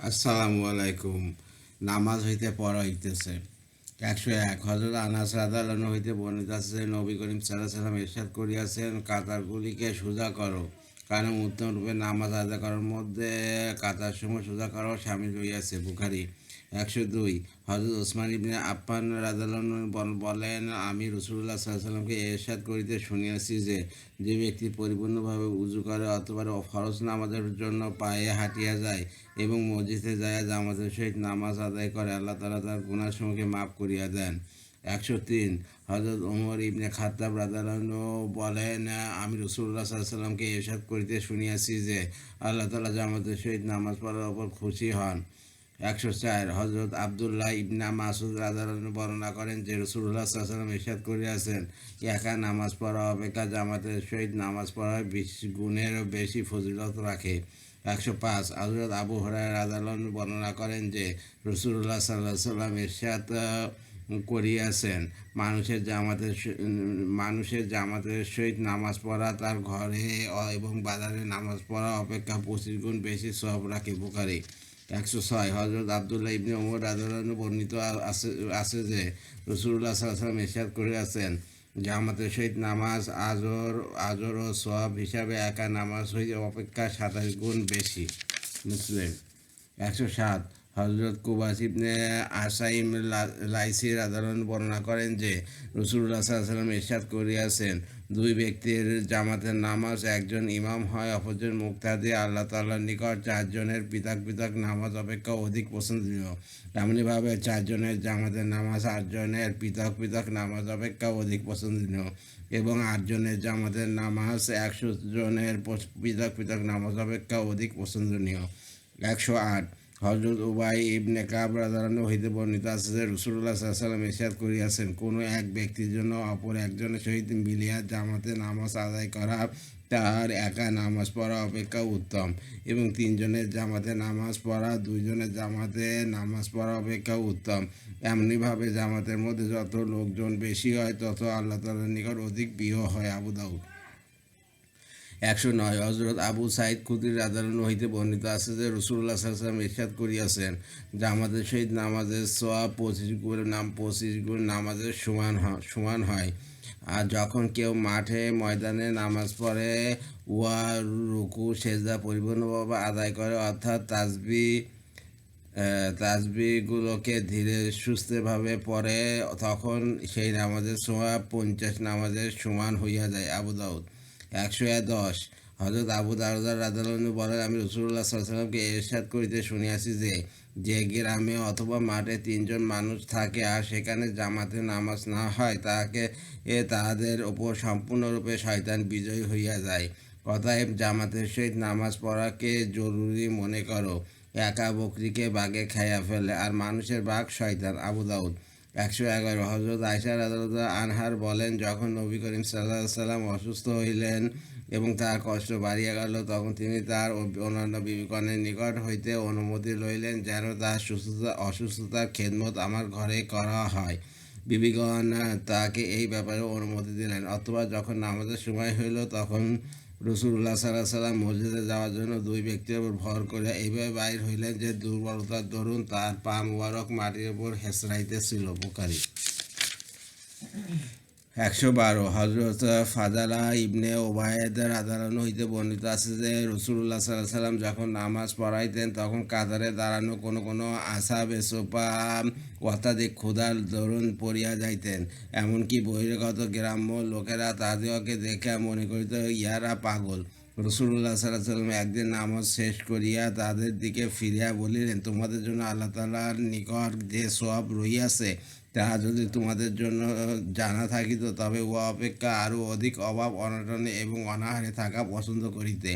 আসসালামু আলাইকুম। নামাজ হইতে পড়া হইতেছে 101। হযরত আনাস রাদিয়াল্লাহু হইতে বর্ণিত আছে যে নবী করিম সাল্লাল্লাহু আলাইহি ওয়াসাল্লাম ইরশাদ করিয়াছেন, কাতারগুলিকে সোজা করো, কারণ উত্তম রূপে নামাজ আদায় করার মধ্যে কাতারসমূহ সোজা করাও শামিল হইয়াছে। বুখারী। 102। হযরত ওসমান ইবনে আফফান রাদিয়াল্লাহু আনহু বলেন, আমি রাসূলুল্লাহ সাল্লাল্লাহু আলাইহি ওয়াসাল্লামকে ইরশাদ করিতে শুনিয়াছি যে, যে ব্যক্তি পরিপূর্ণভাবে উযু করে অথবা ফরজ নামাজের জন্য পায়ে হাঁটিয়া যায় এবং মসজিদে যাইয়া জামাতের সহিত নামাজ আদায় করে, আল্লাহ তাআলা তার গুনাহসমূহকে মাফ করিয়া দেন। 103। হযরত ওমর ইবনে খাত্তাব রাদিয়াল্লাহু আনহু বলেন, আমি রাসূলুল্লাহ সাল্লাল্লাহু আলাইহি ওয়াসাল্লামকে ইরশাদ করিতে শুনিয়াছি যে, আল্লাহ তাআলা জামাতের সহিত নামাজ পড়ার উপর খুশি হন। 104। হযরত আব্দুল্লাহ ইবনে মাসউদ রাদিয়াল্লাহু আনহু বর্ণনা করেন যে, রাসূলুল্লাহ সাল্লাল্লাহু আলাইহি ওয়াসাল্লাম ইরশাদ করিয়াছেন, একা নামাজ পড়া অপেক্ষা জামাতের সহিত নামাজ পড়া 20 গুণেরও বেশি ফজিলত রাখে। 105। হযরত আবু হুরায়রা রাদিয়াল্লাহু আনহু বর্ণনা করেন যে, রাসূলুল্লাহ সাল্লাল্লাহু আলাইহি ওয়াসাল্লাম ইরশাদ করিয়াছেন, মানুষের জামাতের সহিত নামাজ পড়া তার ঘরে এবং বাজারে নামাজ পড়া অপেক্ষা 25 গুণ বেশি সওয়াব রাখে। বুখারী। 106। হযরত আব্দুল্লাহ ইবনে ওমর রাদিয়াল্লাহু আনহু বর্ণিত আছে যে, রাসূলুল্লাহ সাল্লাল্লাহু আলাইহি ওয়াসাল্লাম ইরশাদ করিয়াছেন, জামাতের সহিত নামাজ আজর ও সওয়াব হিসাবে একা নামাজ হইতে অপেক্ষা 27 গুণ বেশি। মুসলিম। 107। হযরত কুবাস ইবনে আসাইম লাইসি রাদিয়াল্লাহু আনহু বর্ণনা করেন যে, রাসূলুল্লাহ সাল্লাল্লাহু আলাইহি ওয়াসাল্লাম ইরশাদ করিয়াছেন, দুই ব্যক্তির জামাতের নামাজ, একজন ইমাম হয় অপরজন মুক্তাদি, আল্লাহ তাআলার নিকট চারজনের পৃথক পৃথক নামাজ অপেক্ষা অধিক পছন্দনীয়। এমনিভাবে চারজনের জামাতের নামাজ আটজনের পৃথক পৃথক নামাজ অপেক্ষা অধিক পছন্দনীয় এবং আটজনের জামাতের নামাজ 100 জনের পৃথক পৃথক নামাজ অপেক্ষা অধিক পছন্দনীয়। 108। হযরত উবাই ইবনে কাব রাদিয়াল্লাহু আনহু হইতে বর্ণিত আছে যে, রাসূলুল্লাহ সাল্লাল্লাহু আলাইহি ওয়াসাল্লাম ইরশাদ করিয়াছেন, কোনো এক ব্যক্তির জন্য অপর একজনের সহিত মিলিয়া জামাতে নামাজ আদায় করা তার একা নামাজ পড়া অপেক্ষা উত্তম, এবং তিনজনের জামাতে নামাজ পড়া দুইজনের জামাতে নামাজ পড়া অপেক্ষা উত্তম। এমনিভাবে জামাতের মধ্যে যত লোকজন বেশি হয় তত আল্লাহ তাআলার নিকট অধিক প্রিয় হয়। আবু দাউদ। 109। হযরত আবু সাঈদ খুদরী রাদিয়াল্লাহু আনহু হইতে বর্ণিত আছে যে, রাসূলুল্লাহ সাল্লাল্লাহু আলাইহি ওয়াসাল্লাম ইরশাদ করিয়াছেন, জামাতের সহিত নামাজের সওয়াব 25 গুণ নামাজের সমান হয়। আর যখন কেউ মাঠে ময়দানে নামাজ পড়ে, উহা রুকু সেজদা পরিপূর্ণভাবে আদায় করে, অর্থাৎ তাসবিহগুলোকে ধীরে সুস্থেভাবে পড়ে, তখন সেই নামাজের সওয়াব 50 নামাজের সমান হইয়া যায়। আবু দাউদ। 110। হযরত আবু দারদা রাদিয়াল্লাহু আনহু বলেন, আমি রাসূলুল্লাহ সাল্লাল্লাহু আলাইহি ওয়াসাল্লামকে ইরশাদ করিতে শুনিয়াছি যে, যে গ্রামে অথবা মাঠে তিনজন মানুষ থাকে আর সেখানে জামাতে নামাজ না হয়, তাহাদের ওপর সম্পূর্ণরূপে শয়তান বিজয়ী হইয়া যায়। অতএব জামাতের সহিত নামাজ পড়াকে জরুরি মনে করো। একা বকরীকে বাঘে খাইয়া ফেলে, আর মানুষের বাঘ শয়তান। আবু দাউদ। 111। হযরত আয়েশা রাদিয়াল্লাহু আনহার বলেন, যখন নবী করিম সাল্লাল্লাহু আলাইহি ওয়াসাল্লাম অসুস্থ হইলেন এবং তার কষ্ট বাড়িয়া গেল, তখন তিনি তার অন্যান্য বিবিগণের নিকট হইতে অনুমতি লইলেন যেন তার অসুস্থতার খেদমত আমার ঘরে করা হয়। বিবিগণ তাকে এই ব্যাপারে অনুমতি দিলেন। অথবা যখন নামাজের সময় হইল, তখন রাসূলুল্লাহ সাল্লাল্লাহু আলাইহি ওয়াসাল্লাম মসজিদে যাওয়ার জন্য দুই ব্যক্তির উপর ভর করিয়া এইভাবে বাহির হইলেন যে, দুর্বলতার দরুন তার পা মুবারক মাটির উপর হেঁচড়াইতেছিল। বুখারী। 112। হযরত ফাদালা ইবনে ওবায়েদ রাদিয়াল্লাহু আনহু হইতে বর্ণিত আছে যে, রাসূলুল্লাহ সাল্লাল্লাহু আলাইহি ওয়াসাল্লাম যখন নামাজ পড়াইতেন তখন কাতারে দাঁড়ানো কোনো আসহাবে সুফা অত্যাধিক ক্ষুধার দরুন পড়িয়া যাইতেন। এমনকি বহিরাগত গ্রাম্য লোকেরা তাহাদিগকে দেখিয়া মনে করিত, ইহারা পাগল। রাসূলুল্লাহ সাল্লাল্লাহু আলাইহি ওয়াসাল্লাম একদিন নামাজ শেষ করিয়া তাদের দিকে ফিরিয়া বলিলেন, তোমাদের জন্য আল্লাহ তাআলার নিকট যে সওয়াব রহিয়াছে, তাহা যদি তোমাদের জন্য জানা থাকিত, তবে উহা অপেক্ষা আরও অধিক অভাব অনটনে এবং অনাহারে থাকা পছন্দ করিতে।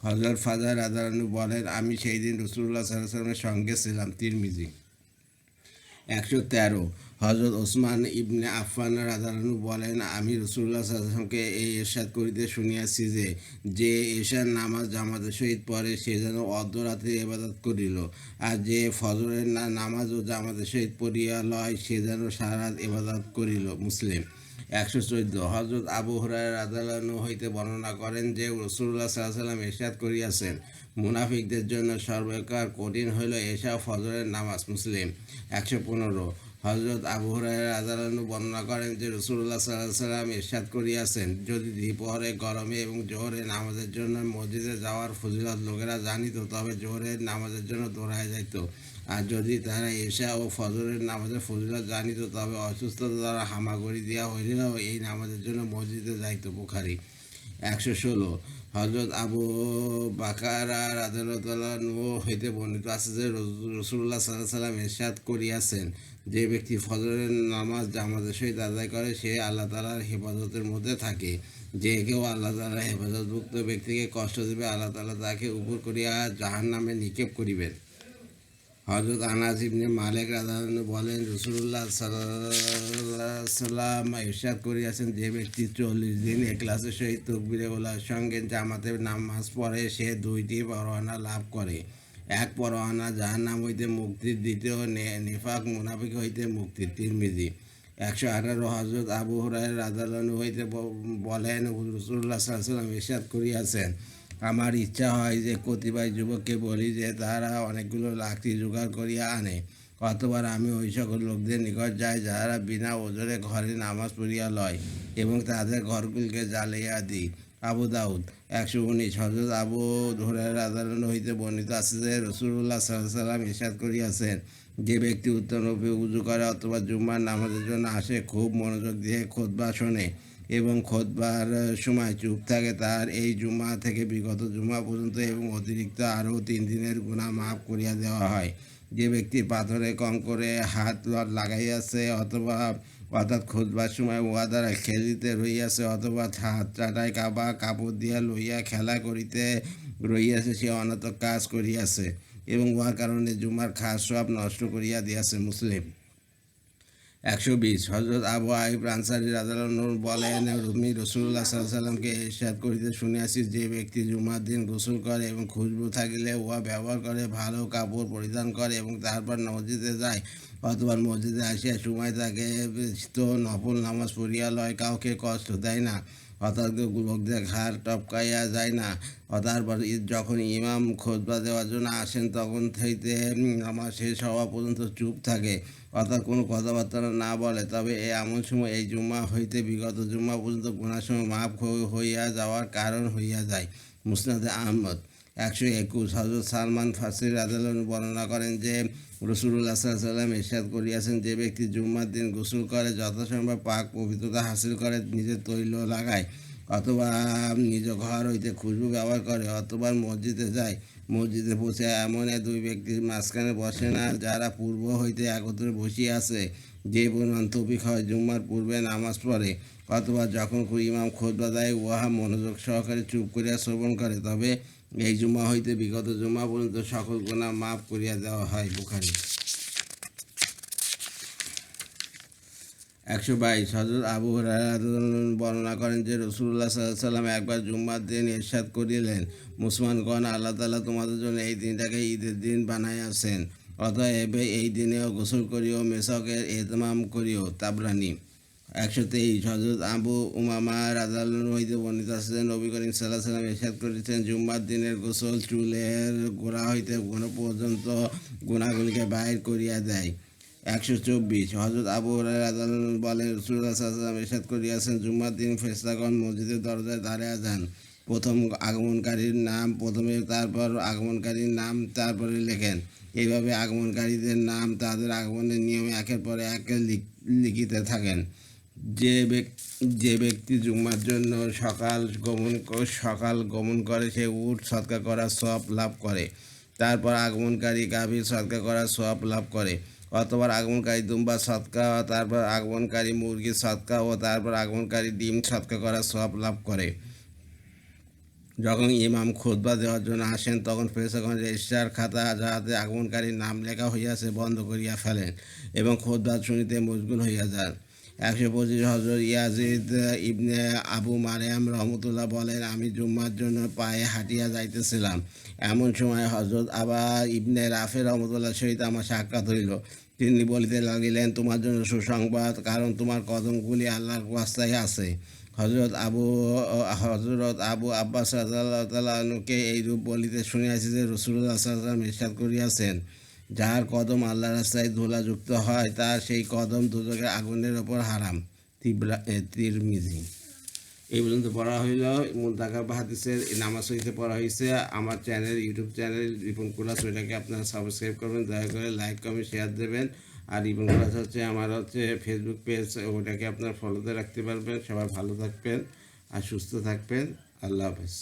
হযরত ফাদার রাদিয়াল্লাহু আনহু বলেন, আমি সেই দিন রাসূলুল্লাহ সাল্লাল্লাহু আলাইহি ওয়াসাল্লামের সঙ্গে ছিলাম। তিরমিজি। 113। হযরত ওসমান ইবনে আফফান রাদিয়াল্লাহু আনহু বলেন, আমি রাসূলুল্লাহ সাল্লাল্লাহু আলাইহি ওয়াসাল্লামকে এই ইরশাদ করিতে শুনিয়াছি যে, যে এশার নামাজ জামাতের সহিত পড়ে সে যেন অর্ধরাত্রি ইবাদত করিল, আর যে ফজরের নামাজও জামাতের সহিত পড়িয়া লয় সে যেন সারা রাত ইবাদত করিল। মুসলিম। 114 হযরত আবু হুরায়রা রাদিয়াল্লাহু আনহু হইতে বর্ণনা করেন যে রাসূলুল্লাহ সাল্লাল্লাহু আলাইহি ওয়াসাল্লাম ইরশাদ করিয়াছেন, মুনাফিকদের জন্য সর্বাপেক্ষা কঠিন হইল এশা ও ফজরের নামাজ। মুসলিম। 115 হযরত আবু হুরায়রা রাদিয়াল্লাহু আনহু বর্ণনা করেন যে রাসূলুল্লাহ সাল্লাল্লাহু আলাইহি ওয়াসাল্লাম ইরশাদ করিয়াছেন, যদি দ্বিপ্রহরে, গরমে এবং জোহরের নামাজের জন্য মসজিদে যাওয়ার ফজিলত লোকেরা জানিত তবে জোহরের নামাজের জন্য দৌড়ায় যাইত, আর যদি তারা এশা ও ফজরের নামাজের ফজিলত জানিত তবে অসুস্থতা দ্বারা হামাগুড়ি দিয়া হইলেও এই নামাজের জন্য মসজিদে যাইত। বুখারী। 116 হযরত আবু বাকার রাদিয়াল্লাহু আনহু হইতে বর্ণিত আছে যে রাসূলুল্লাহ সাল্লাল্লাহু আলাইহি ওয়াসাল্লাম ইরশাদ করিয়াছেন, যে ব্যক্তি ফজরের নামাজ জামাতের সহিত আদায় করে সে আল্লাহ তাআলার হেফাজতের মধ্যে থাকে। যে কেউ আল্লাহ তাআলার হেফাজতভুক্ত ব্যক্তিকে কষ্ট দিবে আল্লাহ তাআলা তাকে উপর করিয়া জাহান্নামে নিক্ষেপ করিবেন। হযরত আনাস ইবনে মালিক রাদিয়াল্লাহু আনহু বলেন, রাসূলুল্লাহ সাল্লাল্লাহু আলাইহি ওয়াসাল্লাম ইরশাদ করিয়াছেন, যে ব্যক্তি 40 দিন ইখলাসের সহিত তাকবীরে উলার সঙ্গে জামাতে নামাজ পড়ে সে 2টি পরোয়ানা লাভ করে। এক পরোয়ানা জাহান্নাম হইতে মুক্তির, দ্বিতীয় নিফাক মুনাফিক হইতে মুক্তির। তিরমিজি। 118 হযরত আবু হুরায়রা রাদিয়াল্লাহু আনহু হইতে বলেন, রাসূলুল্লাহ সাল্লাল্লাহু আলাইহি ওয়াসাল্লাম ইরশাদ করিয়াছেন, আমার ইচ্ছা হয় যে কতিপয় যুবককে বলি যে তারা অনেকগুলো লাকড়ি জোগাড় করিয়া আনে, অথবা আমি ওই সকল লোকদের নিকট যাই যারা বিনা ওজরে ঘরে নামাজ পড়িয়া লয় এবং তাদের ঘরগুলিকে জ্বালিয়া দিই। আবু দাউদ। 119 হযরত আবু হুরায়রা রাদিয়াল্লাহু আনহু হইতে বর্ণিত আছে যে রাসূলুল্লাহ সাল্লাল্লাহু আলাইহি ওয়াসাল্লাম ইরশাদ করিয়াছেন, যে ব্যক্তি উত্তমরূপে উযু করে অথবা জুম্মার নামাজের জন্য আসে, খুব মনোযোগ দিয়ে খুতবা শোনে এবং খুতবার সময় চুপ থাকে, তার এই জুমা থেকে বিগত জুমা পর্যন্ত এবং অতিরিক্ত আরও 3 দিনের গুনাহ মাফ করিয়া দেওয়া হয়। যে ব্যক্তি পাথরে কঙ্করে হাত লাগাইয়াছে অথবা অর্থাৎ খুতবার সময় উহা দ্বারা খেলিতে রহিয়াছে অথবা হাত চাটাই বা কাপড় দিয়া লইয়া খেলা করিতে রহিয়াছে, সে অনর্থক কাজ করিয়াছে এবং উহার কারণে জুমার খাস সব নষ্ট করিয়া দিয়াছে। মুসলিম। 120 হযরত আবু আইয়ুব আনসারী রাদিয়াল্লাহু আনহু বলেন, আমি রাসূলুল্লাহ সাল্লাল্লাহু আলাইহি ওয়াসাল্লামকে ইরশাদ করিতে শুনিয়াছি, যে ব্যক্তি জুমার দিন গোসল করে এবং খুশবু থাকিলে উহা ব্যবহার করে, ভালো কাপড় পরিধান করে এবং তারপর মসজিদে যায় অথবা মসজিদে আসিয়া সময় থাকে তো নফল নামাজ পড়িয়া লয়, কাউকে কষ্ট দেয় না, অর্থাৎ লোকদের ঘাড় টপকাইয়া যায় না, তারপর যখন ইমাম খুতবা দেওয়ার জন্য আসেন তখন থেকে নামাজ শেষ হওয়া পর্যন্ত চুপ থাকে, অর্থাৎ কোনো কথাবার্তা না বলে, তবে এমন সময় এই জুম্মা হইতে বিগত জুম্মা পর্যন্ত গুনাহসমূহ মাফ হইয়া যাওয়ার কারণ হইয়া যায়। মুসনাদে আহমদ। 121 হযরত সালমান ফারসি রাদিয়াল্লাহু আনহু বর্ণনা করেন যে রাসূলুল্লাহ সাল্লাল্লাহু আলাইহি ওয়াসাল্লাম ইরশাদ করিয়াছেন, যে ব্যক্তি জুম্মার দিন গোসল করে যথাসম্ভব পাক পবিত্রতা হাসিল করে, নিজের তৈল লাগায় অথবা নিজ ঘর হইতে খুশবু ব্যবহার করে অথবা মসজিদে যায়, মসজিদে পৌঁছে এমন 2 ব্যক্তির মাঝখানে বসে না যারা পূর্ব হইতে একত্রে বসিয়া আছে, যে পরিমাণ তৌফিক হয় জুম্মার পূর্বে নামাজ পড়ে অথবা যখন ইমাম খুতবা দেয় উহা মনোযোগ সহকারে চুপ করিয়া শ্রবণ করে, তবে এই জুম্মা হইতে বিগত জুম্মা পর্যন্ত সকল গুনাহ মাফ করিয়া দেওয়া হয়। বুখারী। 122 হযরত আবু হুরায়রা রাদিয়াল্লাহু আনহু বর্ণনা করেন যে রাসূলুল্লাহ সাল্লাল্লাহু আলাইহি ওয়াসাল্লাম একবার জুম্মার দিন ইরশাদ করিলেন, মুসলমানগণ, আল্লাহ তাআলা তোমাদের জন্য এই দিনটাকে ঈদের দিন বানাইয়াছেন, অতএব এই দিনেও গোসল করিও, মেসাকের ইহতিমাম করিও। তাবরানী। 123 হযরত আবু উমামা রাদিয়াল্লাহু আনহু হইতে বর্ণিত আছে যে নবী করিম সাল্লাল্লাহু আলাইহি ওয়াসাল্লাম ইরশাদ করিতেছেন, জুম্মার দিনের গোসল চুলের গোড়া হইতে পর্যন্ত গুনাহগুলিকে বাহির করিয়া দেয়। 124 হযরত আবু হুরায়রা রাদিয়াল্লাহু আনহু বলেন, রাসূলুল্লাহ সাল্লাল্লাহু আলাইহি ওয়াসাল্লাম ইরশাদ করিয়াছেন, জুম্মার দিন ফেরেশতাগণ মসজিদের দরজায় দাঁড়াইয়া যান, প্রথম আগমনকারীর নাম প্রথমে, তারপর আগমনকারীর নাম তারপরে লেখেন, এইভাবে আগমনকারীদের নাম তাদের আগমনের নিয়মে একের পর এক লিখিতে থাকেন। যে ব্যক্তি জুম্মার জন্য সকাল গমন করে সে উট সদকা করার সওয়াব লাভ করে, তারপর আগমনকারী গাভীর সদকা করার সওয়াব লাভ করে, অথবা আগমনকারী দুম্বা সদকা, তারপর আগমনকারী মুরগির সদকা ও তারপর আগমনকারী ডিম সদকা করার সওয়াব লাভ করে। যখন ইমাম খুতবা দেওয়ার জন্য আসেন তখন ফেরেশতাগণ রেজিস্টার খাতা যাহাতে আগমনকারীর নাম লেখা হইয়াছে বন্ধ করিয়া ফেলেন এবং খুতবা শুনিতে মশগুল হইয়া যান। 125 হজরত ইয়াজিদ ইবনে আবু মারিয়াম রহমতুল্লাহ বলেন, আমি জুম্মার জন্য পায়ে হাঁটিয়া যাইতেছিলাম। এমন সময় হজরত আবা ইবনে রাফে রহমতুল্লাহ সহিত আমার সাক্ষাৎ হইল। তিনি বলিতে লাগিলেন, তোমার জন্য সুসংবাদ, কারণ তোমার কদমগুলি আল্লাহর রাস্তায় আছে। হজরত আবু আব্বাস রাদিয়াল্লাহু তাআলা আনহুকে এইরূপ বলিতে শুনিয়াছি যে রাসূলুল্লাহ সাল্লাল্লাহু আলাইহি ওয়াসাল্লাম ইরশাদ করিয়াছেন, যার কদম আল্লাহর রাস্তায় ধুলাযুক্ত হয় তার সেই কদম দুজকের আগুনের ওপর হারাম। তিরমিজি। এই পর্যন্ত পড়া হইল মুনতাকাব হাদিসের নামাজ শরীফে পড়া হয়েছে। আমার চ্যানেল, ইউটিউব চ্যানেল রিপন কুলাস, ওইটাকে আপনারা সাবস্ক্রাইব করবেন, দয়া করে লাইক কমেন্ট শেয়ার দেবেন। আর রিপন কুলাস হচ্ছে আমার ফেসবুক পেজ, ওটাকে আপনারা ফলোতে রাখতে পারবেন। সবাই ভালো থাকবেন আর সুস্থ থাকবেন। আল্লাহ হাফেজ।